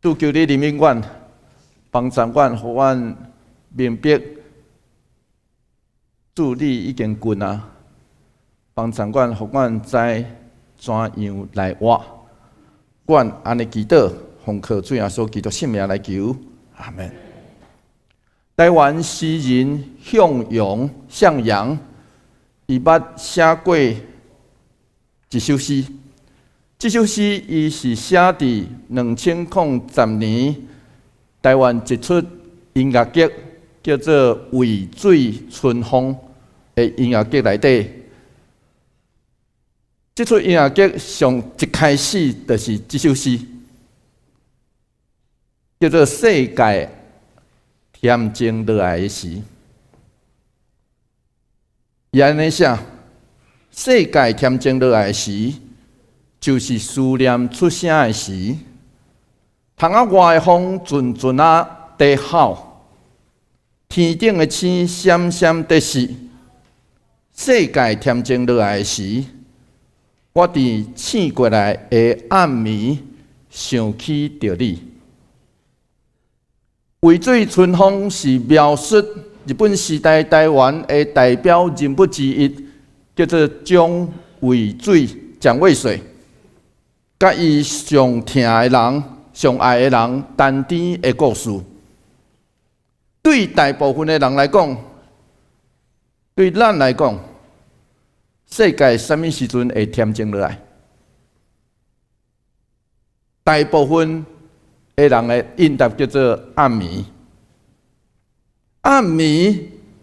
拄求你人民院、房产院，互阮明白助理已经滚啊。房产院互阮知怎样来活，阮安尼祈祷，奉靠主耶稣基督圣名来求，阿门。台湾诗人向阳，伊捌写过一首诗。这首诗伊是写伫2010年台湾一出音乐剧叫做《渭水春风》的音乐剧内底。这出音乐剧上一开始就是这首诗，叫做《世界恬静落来的时》。伊安尼写：世界恬静落来的时，就是思念出声的时。窗仔外的风阵阵啊在吼，天顶的星闪闪在闪。世界恬静落来的时，我伫醒过来的暗暝想起着你。渭水春风是描述日本时代台湾的代表人物之一，叫做蒋渭水，甲伊上疼的人、上爱的人谈天的故事。对大部分的人来讲，对咱来讲，世界什么时阵会恬静落来？大部分的人的应答叫做暗暝。暗暝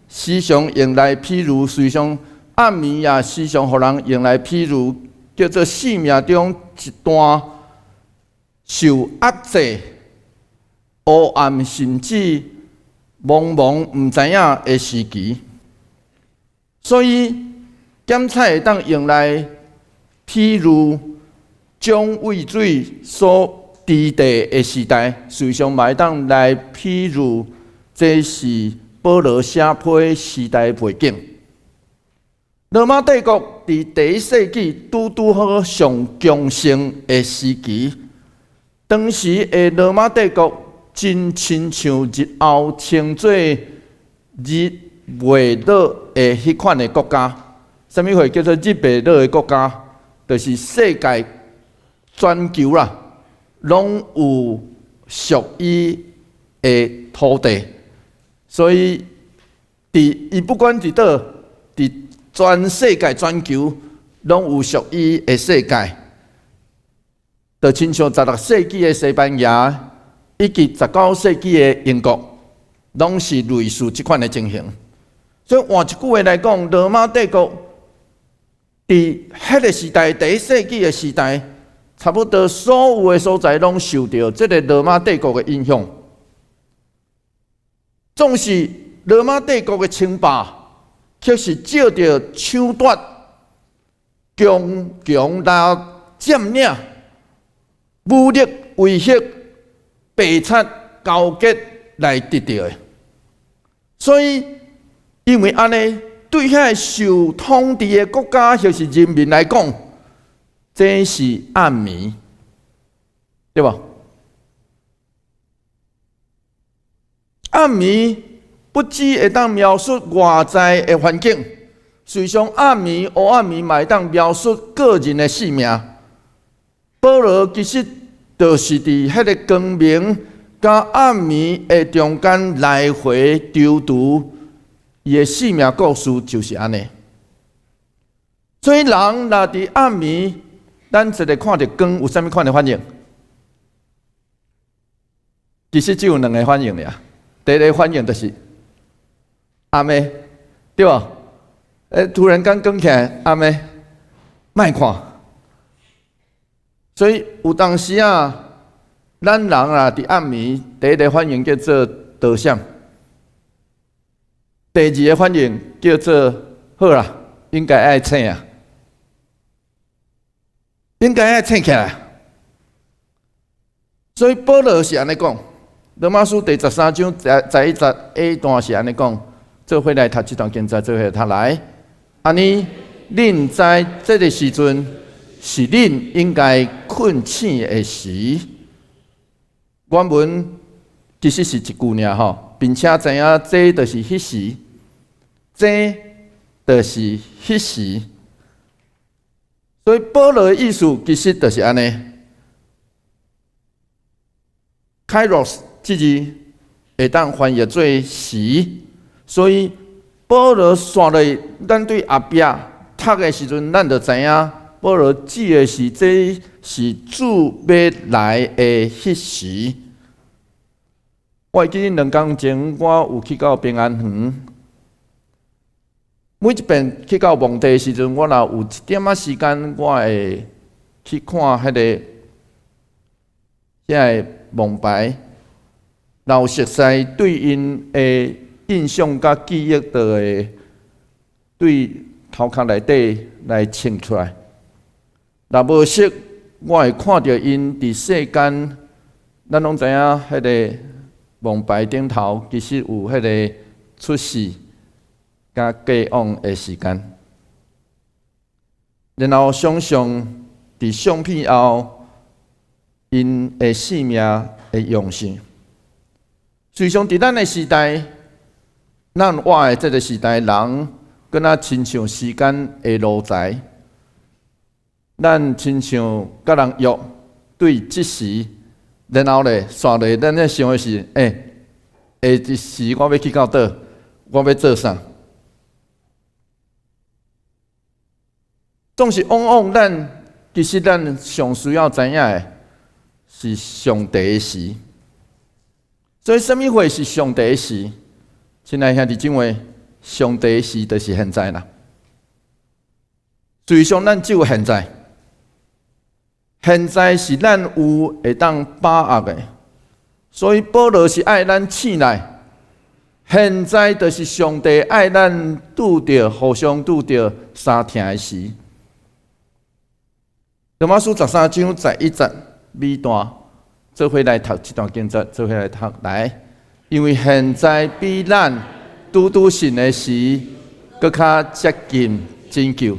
时常用来譬如，随常暗暝也时常互人用来譬如，叫做生命中一段受压制、黑暗甚至茫茫毋知影的时期。所以检采会当用来譬如蒋渭水所伫地的时代，随常嘛会当来譬如，这是保罗写批时代背景。罗马帝国伫第1世纪拄好上强盛的时期，当时的罗马帝国真亲像日后称作日袂落的迄款的国家。什么会叫做日袂落的国家？就是世界全球啦，拢有属于的土地。所以，伊不管伫倒，伫全世界全球拢有属于的世界。就亲像16世纪的西班牙，以及19世纪的英国，拢是类似即款的情形。所以换一句话来讲，罗马帝国伫迄个时代，第1世纪的时代，差不多所有的所在拢受到这个罗马帝国的影响。总是罗马帝国的称霸，却是照着抢夺、强来占领、武力威胁、白贼交结来得到的。所以，因为安尼，对遐受统治的国家或是人民来讲，这是暗暝，对吧？暗暝不只会当描述外在的环境，随常暗暝、黑暗暝嘛会当描述个人的性命。保罗其实就是伫迄个光明甲暗暝的中间来回踱躇，伊的性命故事就是安尼。所以人若伫暗暝，咱一个看到光有啥物款的反应？其实只有2个反应尔。第一个反应就是暗暝，对吧？突然间光起来，暗暝，莫看。所以有当时啊，咱人啊伫暗暝，第一个反应叫做躲闪，第2个反应叫做好啦，应该爱醒啊，应该爱醒起来。所以保罗是安尼讲。罗马书第13章11段是安尼讲，做伙来读这段经文，做伙读来。安尼，恁知这个时阵是恁应该困醒的时。原文其实是一句尔吼，并且知影这就是迄时，这就是迄时。所以保罗的意思其实就是安尼 ，Kairos 这字会当翻译做时，所以保罗刷落咱对后壁读的时阵，咱就知影保罗指的是这是主要来的迄时。我会记2天前我有去到平安园。每一遍去到墓地的时阵，我若有一点仔时间，我会去看迄个墓牌，然后熟悉对因的印象甲记忆，就会对头壳内底来清出来。若无熟，我会看到因伫世间，咱拢知影迄个墓牌顶头其实有迄个出世甲过往的时间，然后想象伫相片后，因的性命的用心。随上伫咱的时代，咱活的这个时代人，敢若亲像时间的路财，咱亲像甲人约对即时，然后咧刷咧，咱咧想的是，下一时我要去到倒，我要做啥？总是往往其实咱上需要知影的是上帝的事。所以，什么会是上帝的事？亲爱兄弟姐妹，上帝的事就是现在啦。最上咱只有现在，现在是咱有会当把握的。所以保罗是爱咱醒来，现在就是上帝爱咱拄着互相拄着相疼的时。罗马书13章11节尾段，做伙来读这段经节，做伙来读来。因为现在比咱拄信的时，搁较接近拯救。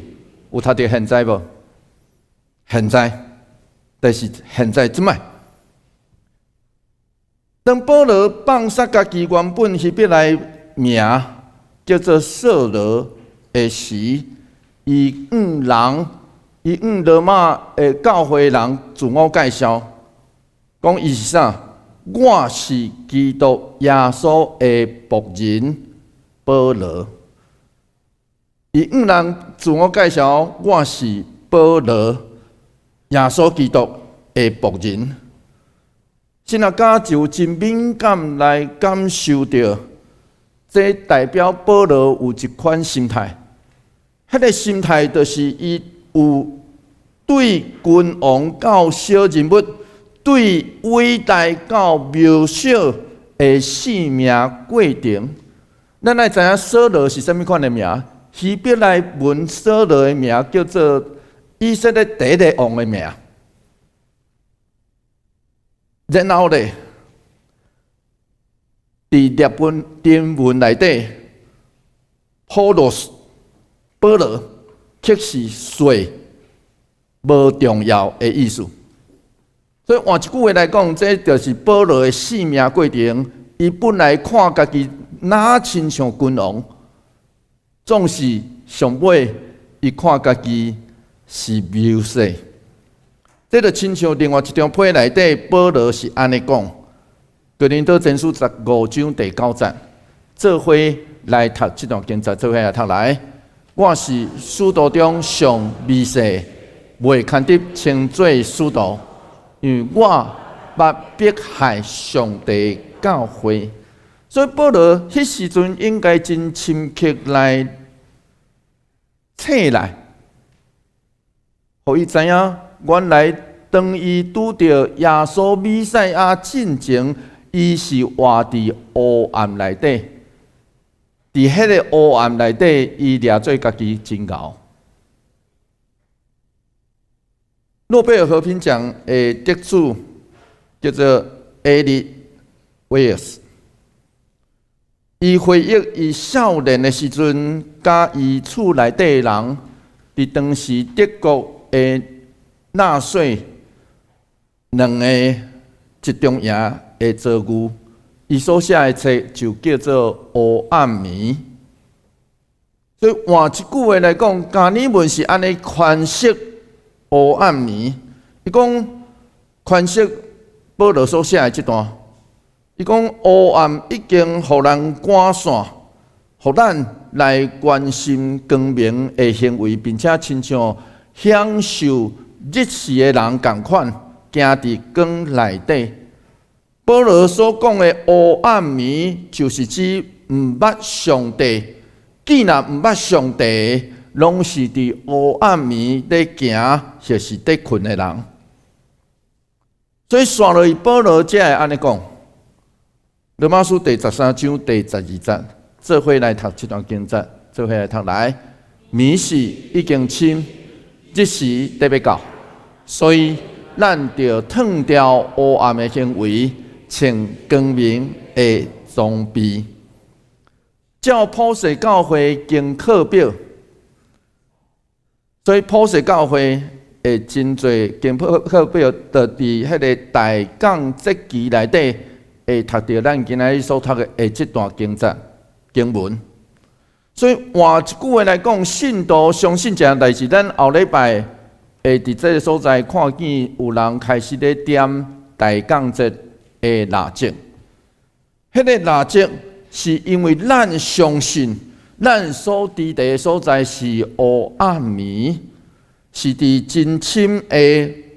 有读到现在无？现在，但是现在即摆，当保罗放下家己原本希伯来名叫做扫罗的时，以罗马的教会人自我介绍，讲伊是啥？我是基督耶稣的仆人保罗。伊人自我介绍，我是保罗，耶稣基督的仆人。现在家就真敏感来感受到，这代表保罗有一款心态，迄个心态就是伊有对君王到小人物，对伟大到渺小的生命过程。咱来知影扫罗是甚物款的名？希伯来文扫罗的名叫做以色列第一个王的名。然后咧，伫列本经文内底，保罗却是水无重要的意思。所以换一句话来讲，这就是保罗的生命过程。伊本来看家己哪亲像君王，总是上尾伊看家己是渺小。这就亲像另外一张批内底，保罗是安尼讲：哥林多前书15章第9节，做伙来读这段经节，做伙来读来。我是使徒中上微细，未堪得称作使徒，因为我捌迫害上帝教会。所以保罗迄时阵应该真深刻来醒来，互伊知影。原来，当伊拄着耶稣弥赛亚进前，伊是活伫黑暗内底。伫迄个黑暗内底，伊掠做家己真熬。诺贝尔和平奖的得主叫做艾利威尔斯，伊回忆伊少年的时阵，甲伊厝内底的人，伫当时德国的纳粹两个集中营的遭遇，伊所写的册就叫做《黑暗暝》。所以换一句话来讲，加尔文是安尼诠释《黑暗暝》。伊讲诠释保罗所写的这段，伊讲黑暗已经互人赶散，互咱来关心光明的行为，并且亲像享受日时的人同款，行伫光内底。保罗所讲的黑暗暝，就是指毋捌上帝。既然毋捌上帝，拢是伫黑暗暝咧行，或是伫困的人。所以刷落去，保罗才会安尼讲。罗马书第13章第12节，做伙来读这段经节，做伙来读来。暝是已经深，日时得要到，所以咱着脱掉黑暗的行为，穿光明的装备。照普世教会经课表，所以普世教会会真侪经课表，就伫迄个大港节期内底，会读到咱今仔日所读的这段经文。所以换一句话来讲，信徒相信一件代志，咱后礼拜会伫这个所在看见有人开始咧点大港节的蜡烛，迄个蜡烛。是因为咱相信，咱所伫的所在是黑暗暝，是伫真深的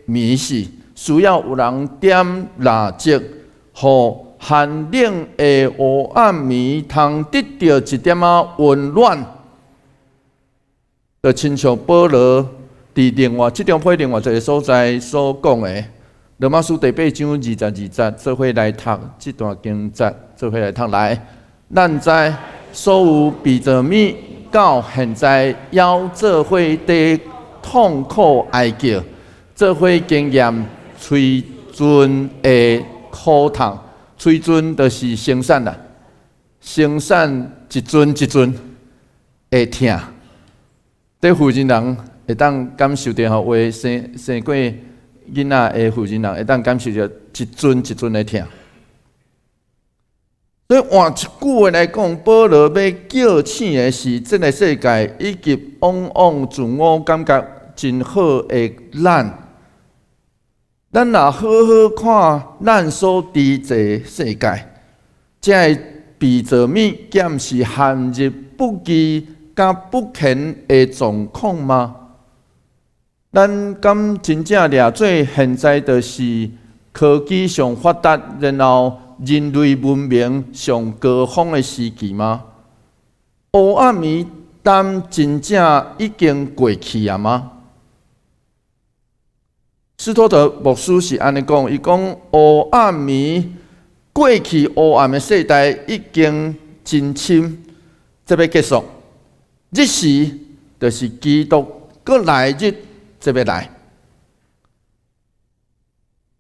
暝时，需要有人点蜡烛，互寒冷的黑暗暝通得到一点温暖。就亲像保罗伫另外这张批另外一个所在所讲的，罗马书第8章22节，做伙来读这段经节，做伙来读来。咱知所有被着米到现在要做伙伫痛苦哀叫，做伙经验催尊的苦痛。催尊就是生产啦，生产一尊一尊会疼。这负责人会当感受到话生过囡仔的负责人会当感受到一尊一尊的疼。所以换一句话来讲，保罗要叫醒的是这个世界以及往往自我感觉真好的咱。咱若好好看咱所伫这世界，才会被着物检视陷入不义甲不虔的状况吗？咱敢真正掠做现在就是科技上发达，然后人类文明上高峰的时期吗？黑暗暝但真正已经过去啊吗？斯托德牧师是安尼讲，伊讲黑暗暝过去，黑暗的世代已经真深，这要结束。日时就是基督搁来日，这要来。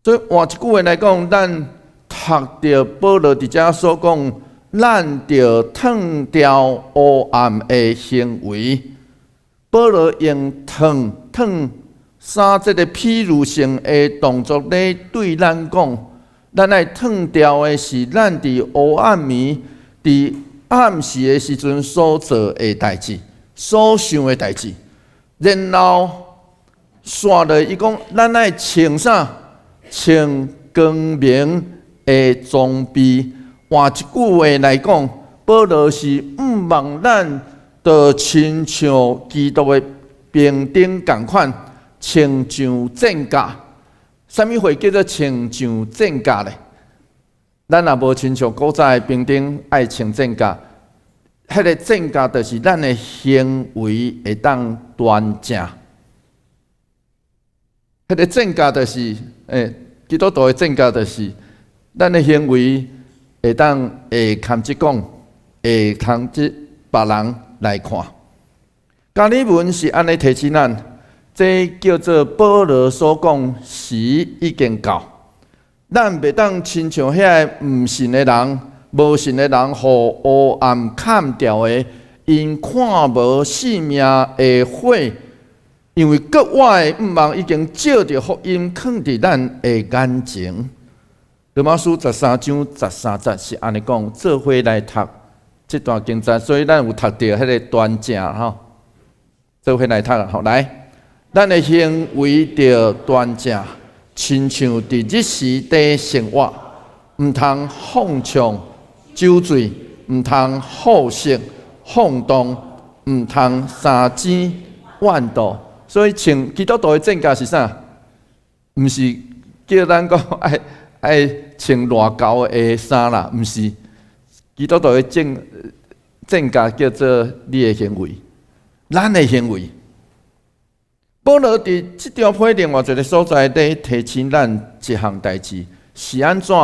所以换一句话来讲，咱读着保罗伫遮所讲，咱着脱掉黑暗的行为。保罗用脱三这个譬如性的动作咧对咱讲，咱来脱掉的是咱伫黑暗暝、伫暗时的时阵所做的代志、所想的代志。然后刷落伊讲，咱来穿啥？穿光明的装备。换一句话来讲，保罗是毋望咱着亲像基督的兵丁共款，穿上战甲。啥物话叫做穿上战甲咧？咱若无亲像古早的兵丁爱穿战甲，迄个战甲就是咱的行为会当端正。迄个战甲就是基督徒的战甲就是咱的行为会当堪即讲，会通即别人来看。加尔文是安尼提醒咱，这叫做保罗所讲时已经到，咱袂当亲像遐个毋信的人、无信的人，互黑暗砍掉的，因看无性命的火。因为国外的毋望已经照着福音放伫咱的眼前，罗马书13章13节是安尼讲，做伙来读这段经节，所以咱有读到迄个端正吼，做伙来读啊，好来，咱的行为着端正，亲像伫日时地生活，毋通放纵酒醉，毋通好色放荡，毋通三更万道。所以穿基督徒的正教是啥？毋是叫咱讲爱穿偌厚的衫啦，毋是。基督徒的正教叫做你的行为，咱的行为。保罗伫即条批另外一个所在咧提醒咱一项代志，是安怎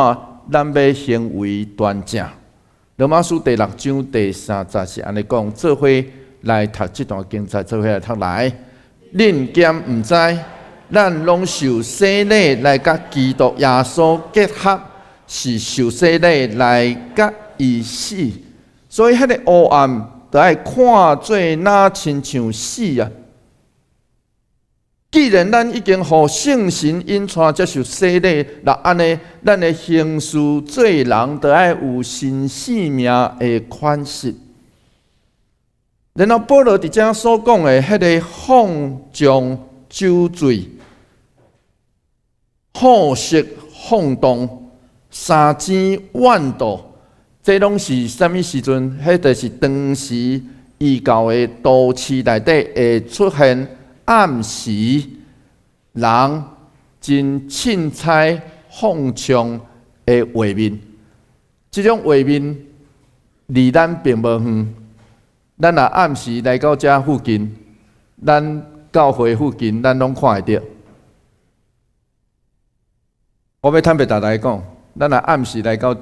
咱要行为端正。罗马书第6章第3节是安尼讲，做伙来读这段经节，做伙来读来。恁兼毋知，咱拢受洗礼来甲基督耶稣结合，是受洗礼来甲伊死。所以迄个黑暗，就爱看做哪亲像死啊！既然咱已经互圣神引带接受洗礼，那安尼，咱的行事做人，就爱有新生命的款式。然后保罗伫遮所讲的迄个放纵酒醉、好色放荡、三更万道，这拢是啥物时阵？迄就是当时异教的都市内底会出现。暗时，人真凊彩放纵的画面，这种画面离咱并无远。咱若暗时来到遮附近，咱教会附近，咱拢看会到。我要坦白大家讲，咱若暗时来到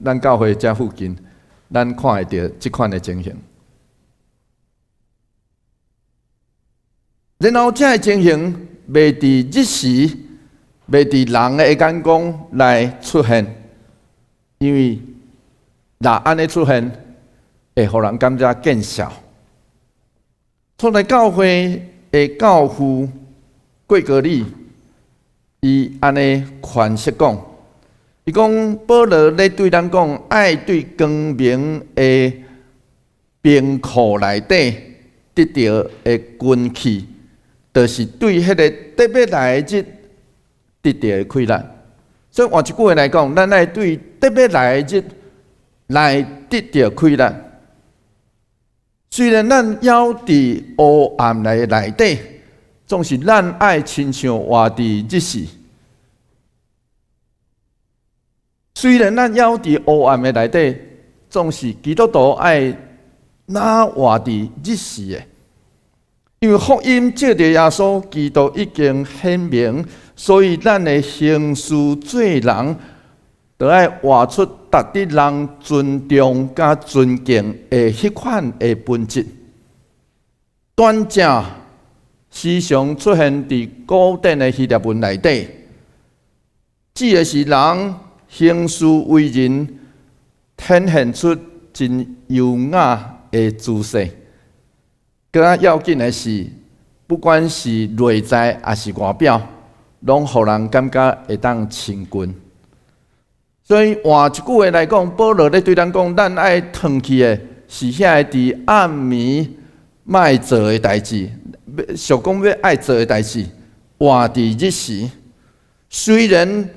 咱教会遮附近，咱看会到即款的情形。然后，这个情形袂伫日时，袂伫人的眼光来出现，因为若安尼出现，会互人感觉见笑。初来教会的教父贵格里，伊安尼诠释讲，伊讲保罗咧对咱讲，爱对光明的兵库内底得到的军器。就是对迄个特别来的日得到的困难，所以换一句话来讲，咱爱对特别来的日来得到困难。虽然咱还伫黑暗内底，总是咱爱亲像活伫日时。虽然咱还伫黑暗的内底，总是基督徒爱哪活伫日时的。因为福音借着耶稣基督已经显明，所以咱的行事做人，就爱活出值得人尊重甲尊敬的迄款的本质。端正时常出现伫古典的希腊文内底，指的是人行事为人，显现出真优雅的姿势。更加要紧的是，不管是内在还是外表，拢互人感觉会当亲近。所以换一句话来讲，保罗咧对咱讲，咱爱脱去的是遐伫暗暝莫做的代志，想讲要爱做的代志，活伫日时。虽然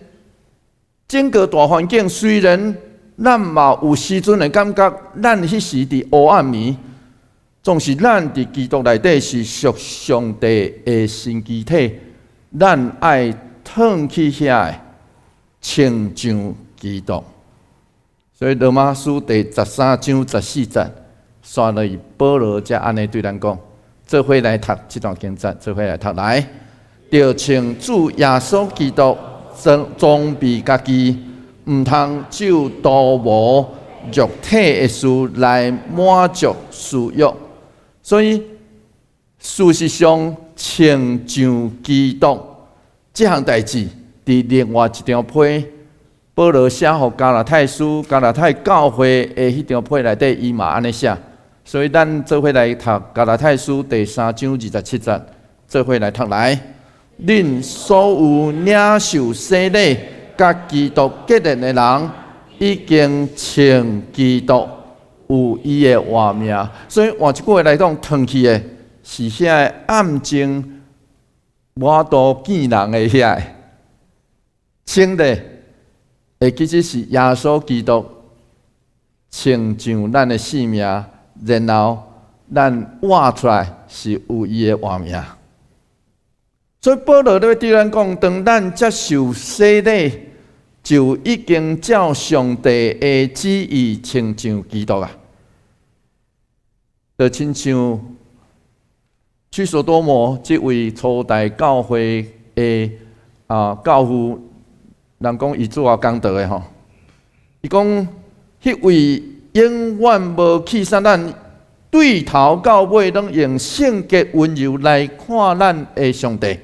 整个大环境，虽然咱嘛有时阵会感觉，咱迄时伫黑暗暝。总是咱伫基督内底是属上帝的新机体，咱爱脱去遐个，亲像基督。所以罗马书第13章14节，刷落去保罗才安尼对咱讲，做伙来读这段经节，做伙来读来，着像主耶稣基督装备家己，毋通就多无肉体的事来满足私欲。所以，事实上，亲像基督这项代志，伫另外一张批，保罗写予加拉太书、加拉太教会的迄张批内底，伊嘛安尼写。所以，咱做伙来读加拉太书第3章27节，做伙来读来。恁所有领受洗礼，甲基督结连的人，已经称基督有伊的活命。所以换一句话来讲，脱去的是遐暗中我都见人的遐，称的其实是耶稣基督成就咱的性命，然后咱活出来是有伊的活命。所以保罗咧对咱讲，当咱接受洗礼，就已经照上帝的旨意成就基督啊！就亲像去所多摩这位初代教会的教父，人讲伊做工作的吼，伊讲迄位永远无弃杀咱，对头到尾拢用圣洁温柔来看咱的上帝。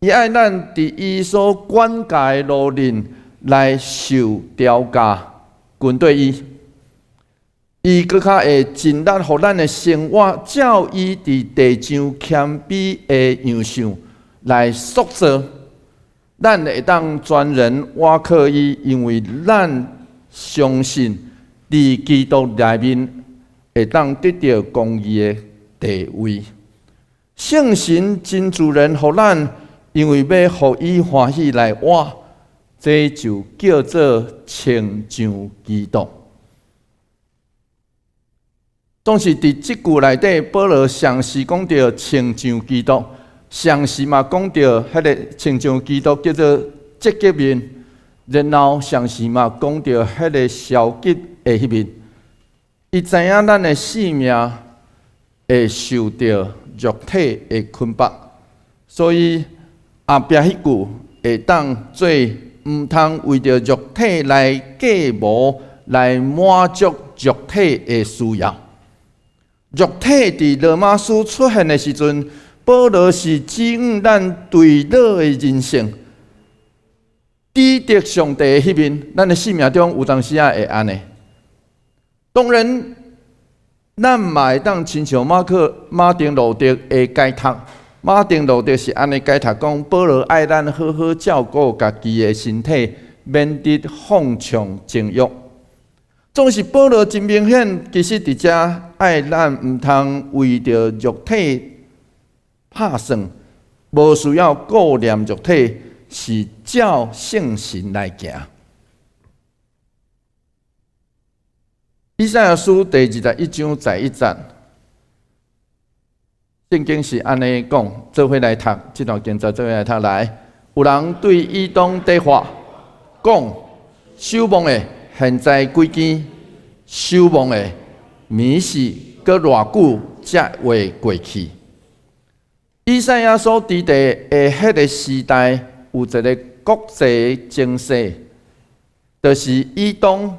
伊爱咱伫伊所管教的路令来受调教，跟对伊。伊搁较会尽力，互咱的生活照伊伫地上谦卑的样相来塑造。咱会当全人倚靠伊，因为咱相信伫基督内面会当得到公义的地位。圣神真自然，互咱。因为要互伊欢喜来活，这就叫做成就基督。总是伫即句内底，保罗上是讲到成就基督，上是嘛讲到迄个成就基督叫做积极面，然后上是嘛讲到迄个消极的迄面。伊知影咱的性命会受到肉体的捆绑，所以。后壁迄句会当做毋通为着肉体来计谋，来满足肉体的需要。肉体伫罗马书出现的时阵，保罗是指引咱对落的人生，抵得上帝的迄面，咱的生命中有当时会安尼。当然，咱嘛会当亲像马丁路德的解读。马丁路德是安尼解读讲，保罗爱咱好好照顾家己的身体，免得放纵情欲。总是保罗真明显，其实伫遮爱咱毋通为着肉体拍算，无需要顾念肉体，是照圣神来行。以赛亚书第21章11节。圣经是安尼讲，做伙来读这段经节，做伙来读来。有人对以东地话讲：守望的现在几间，守望的米是搁偌久才会过去？以赛亚所伫的迄个时代，有一个国际情势，就是以东、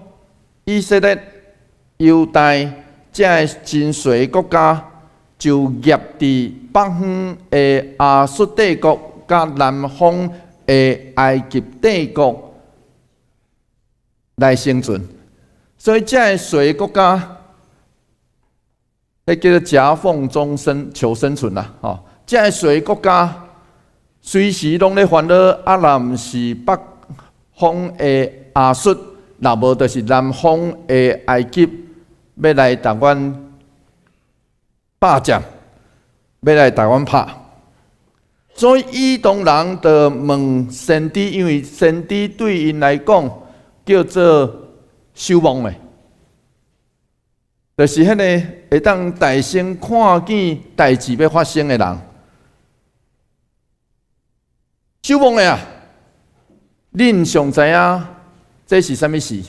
以色列、犹大这个真衰国家。就业伫北方的亚述帝国，甲南方的埃及帝国来生存，所以这个衰国家，迄叫做夹缝中求生存啦。这个衰国家随时拢咧烦恼，若毋是北方的亚述，若无就是南方的埃及，要来台湾。霸占，要来台湾拍，所以以东人就问先知，因为先知对因来讲叫做守望的，就是迄个会当大声看见代志要发生的人。守望的啊，恁上知影这是啥物事？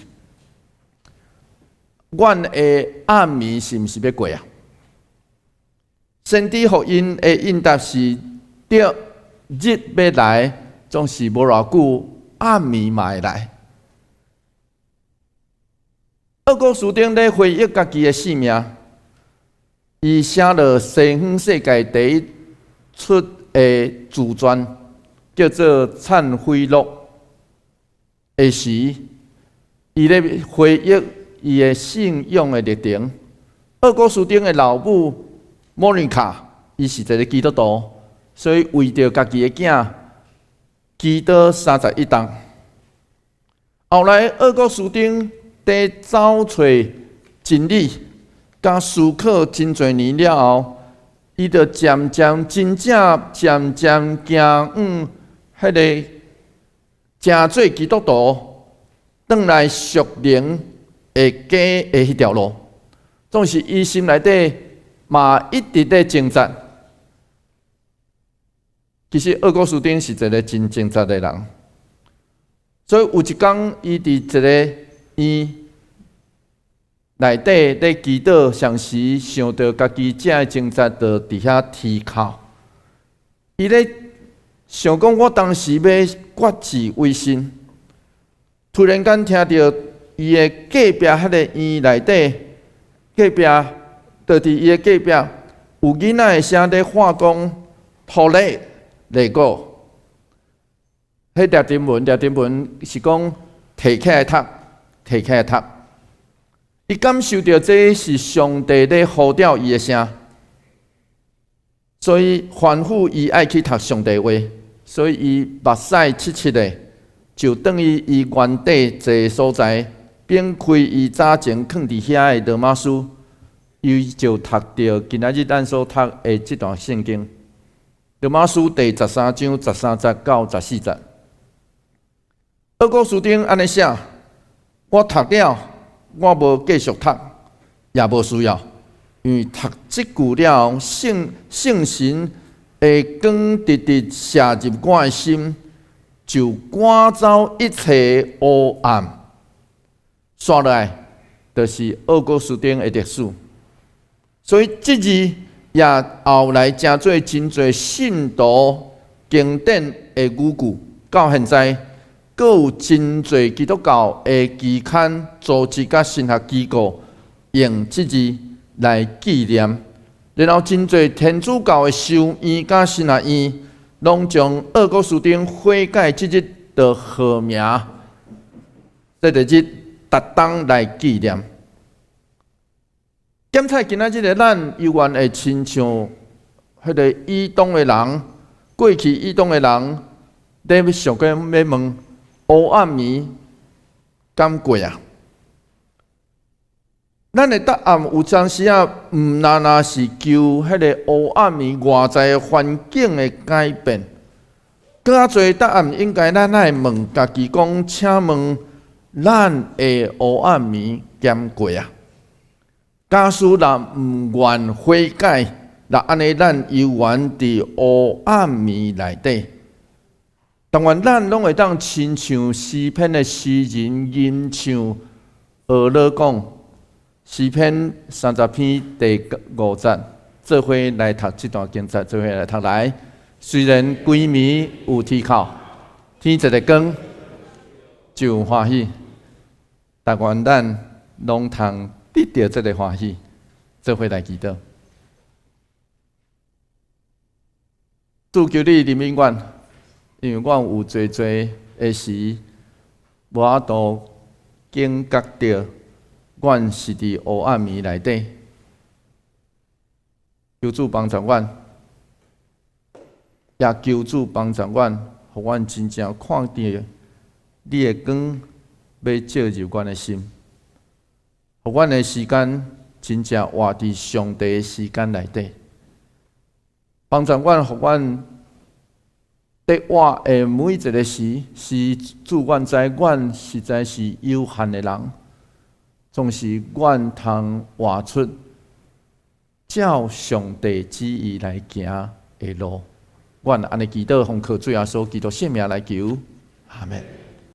阮的暗暝是毋是要过啊？先知福音的应答是：对，日要来，总是无偌久，暗暝嘛会来。奥古斯丁咧回忆家己的性命，伊写了西方世界第一出的自传，叫做《忏悔录》。的时，伊咧回忆伊的信仰的历程。奥古斯丁的老母。莫妮卡，伊是一个基督徒，所以为着家己的囝，祈祷31档，后来俄国士丁在找找真理，甲思考真侪年了后，伊就渐渐真正渐渐行往迄个真做基督徒，转来属灵会假的迄条路。总是伊心内底嘛一直在挣扎。其实俄国士丁是一个真挣扎的人，所以有一天，伊伫一个院内底咧祈祷，上时想到家己遮的挣扎，就伫遐啼哭。伊咧想讲，我当时要决志为神，突然间听到伊的隔壁迄个院内底，隔壁就伫伊的隔壁有囡仔的声咧喊讲土地。内果，迄条经文是讲提起来读，提起来读。伊感受到这是上帝咧呼召伊的声，所以反复伊爱去读上帝话，所以伊目屎七七的，就等于伊原底坐所在，并开伊早前放伫遐的罗马书，伊就读到今仔日咱所读的这段圣经。罗马书第13章13节到14节，俄国士丁安尼写：我读了，我无继续读，也无需要，因为读即句了，圣神会光直直射入我的心，就赶走一切黑暗。刷来就是俄国士丁的历史，所以即日。也后来真做真侪信徒经典的语句，到现在，阁有真侪基督教的期刊、组织甲神学机构用即字来纪念，然后真侪天主教的修院甲神学院，拢将俄国士丁悔改即日的号名，在日特当来纪念。检采今仔日的咱，犹原会亲像迄个异东的人，过去异东的人，咧想讲要问黑暗暝敢过啊？咱的答案有当时啊，毋那是求迄个黑暗暝外在的环境的改变，更较侪答案应该咱来问家己讲，请问咱的黑暗暝敢过啊？假使若毋愿悔改，若安尼咱犹原伫黑暗暝内底。当然，咱拢会当亲像诗篇的诗人吟唱俄勒讲，诗篇30篇第5节，做伙来读这段经节，做伙来读来。虽然规暝有天哭，天一个光就有欢喜，但愿咱拢通得到这个欢喜，做伙来祈祷。主求你怜悯阮，因为阮有侪侪的时，无法度警觉到，阮是伫黑暗暝内底。求主帮助阮，也求主帮助阮，互阮真正看到你的光要照入阮的心。互阮的时间真正活伫上帝的时间内底，帮助阮，互阮在活的每一个时，是主阮知，阮实在是有限的人，总是阮通活出照上帝旨意来行的路。阮安尼祈祷，奉靠主耶稣基督圣名来求，阿门。